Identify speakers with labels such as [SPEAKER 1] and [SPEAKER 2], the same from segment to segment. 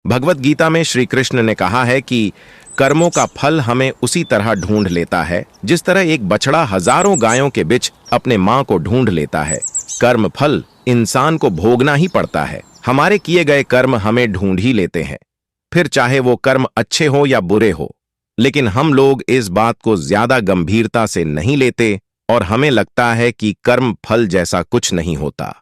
[SPEAKER 1] भगवत गीता में श्री कृष्ण ने कहा है कि कर्मों का फल हमें उसी तरह ढूंढ लेता है जिस तरह एक बछड़ा हजारों गायों के बीच अपने मां को ढूंढ लेता है। कर्म फल इंसान को भोगना ही पड़ता है। हमारे किए गए कर्म हमें ढूंढ ही लेते हैं, फिर चाहे वो कर्म अच्छे हो या बुरे हो। लेकिन हम लोग इस बात को ज्यादा गंभीरता से नहीं लेते और हमें लगता है कि कर्म फल जैसा कुछ नहीं होता।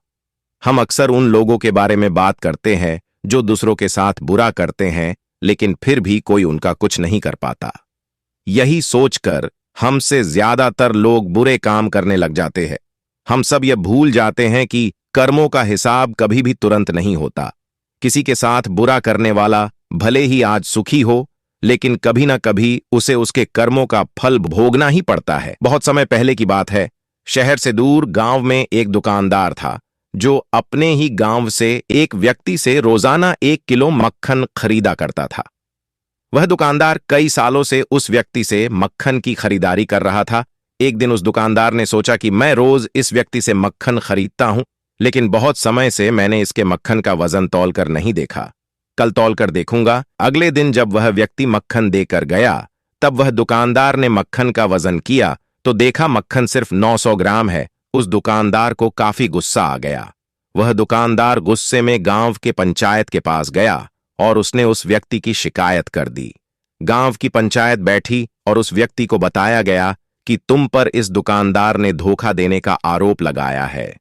[SPEAKER 1] हम अक्सर उन लोगों के बारे में बात करते हैं जो दूसरों के साथ बुरा करते हैं, लेकिन फिर भी कोई उनका कुछ नहीं कर पाता। यही सोचकर हमसे ज्यादातर लोग बुरे काम करने लग जाते हैं। हम सब यह भूल जाते हैं कि कर्मों का हिसाब कभी भी तुरंत नहीं होता। किसी के साथ बुरा करने वाला भले ही आज सुखी हो, लेकिन कभी ना कभी उसे उसके कर्मों का फल भोगना ही पड़ता है। बहुत समय पहले की बात है। शहर से दूर गांव में एक दुकानदार था जो अपने ही गांव से एक व्यक्ति से रोजाना 1 किलो मक्खन खरीदा करता था। वह दुकानदार कई सालों से उस व्यक्ति से मक्खन की खरीदारी कर रहा था। एक दिन उस दुकानदार ने सोचा कि मैं रोज इस व्यक्ति से मक्खन खरीदता हूं, लेकिन बहुत समय से मैंने इसके मक्खन का वजन तौल कर नहीं देखा। कल तौल कर देखूंगा। अगले दिन जब वह व्यक्ति मक्खन देकर गया, तब वह दुकानदार ने मक्खन का वजन किया तो देखा मक्खन सिर्फ 900 ग्राम है। उस दुकानदार को काफी गुस्सा आ गया। वह दुकानदार गुस्से में गांव के पंचायत के पास गया और उसने उस व्यक्ति की शिकायत कर दी। गांव की पंचायत बैठी और उस व्यक्ति को बताया गया कि तुम पर इस दुकानदार ने धोखा देने का आरोप लगाया है।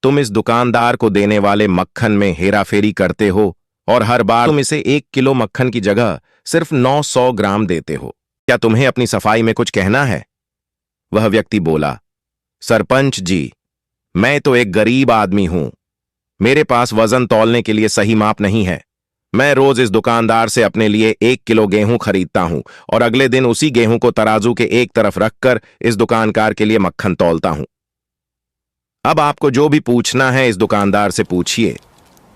[SPEAKER 1] तुम इस दुकानदार को देने वाले मक्खन में हेराफेरी करते हो और हर बार तुम इसे 1 किलो मक्खन की जगह सिर्फ 900 ग्राम देते हो। क्या तुम्हें अपनी सफाई में कुछ कहना है? वह व्यक्ति बोला, सरपंच जी, मैं तो एक गरीब आदमी हूं। मेरे पास वजन तौलने के लिए सही माप नहीं है। मैं रोज इस दुकानदार से अपने लिए 1 किलो गेहूं खरीदता हूं और अगले दिन उसी गेहूं को तराजू के एक तरफ रखकर इस दुकानदार के लिए मक्खन तौलता हूं। अब आपको जो भी पूछना है इस दुकानदार से पूछिए।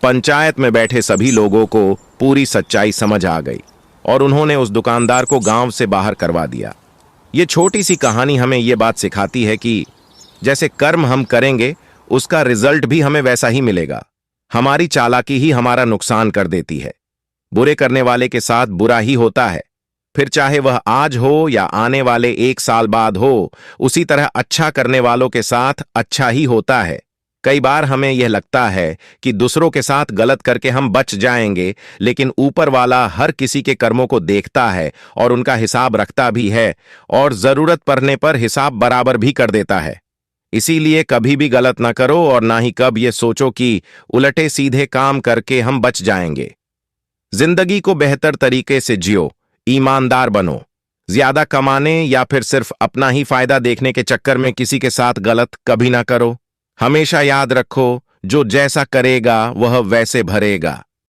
[SPEAKER 1] पंचायत में बैठे सभी लोगों को पूरी सच्चाई समझ आ गई और उन्होंने उस दुकानदार को गांव से बाहर करवा दिया। ये छोटी सी कहानी हमें ये बात सिखाती है कि जैसे कर्म हम करेंगे उसका रिजल्ट भी हमें वैसा ही मिलेगा। हमारी चालाकी ही हमारा नुकसान कर देती है। बुरे करने वाले के साथ बुरा ही होता है, फिर चाहे वह आज हो या आने वाले 1 साल बाद हो। उसी तरह अच्छा करने वालों के साथ अच्छा ही होता है। कई बार हमें यह लगता है कि दूसरों के साथ गलत करके हम बच जाएंगे, लेकिन ऊपर वाला हर किसी के कर्मों को देखता है और उनका हिसाब रखता भी है और जरूरत पड़ने पर हिसाब बराबर भी कर देता है। इसीलिए कभी भी गलत ना करो और ना ही कब ये सोचो कि उलटे सीधे काम करके हम बच जाएंगे। जिंदगी को बेहतर तरीके से जियो, ईमानदार बनो। ज्यादा कमाने या फिर सिर्फ अपना ही फायदा देखने के चक्कर में किसी के साथ गलत कभी ना करो। हमेशा याद रखो, जो जैसा करेगा वह वैसे भरेगा।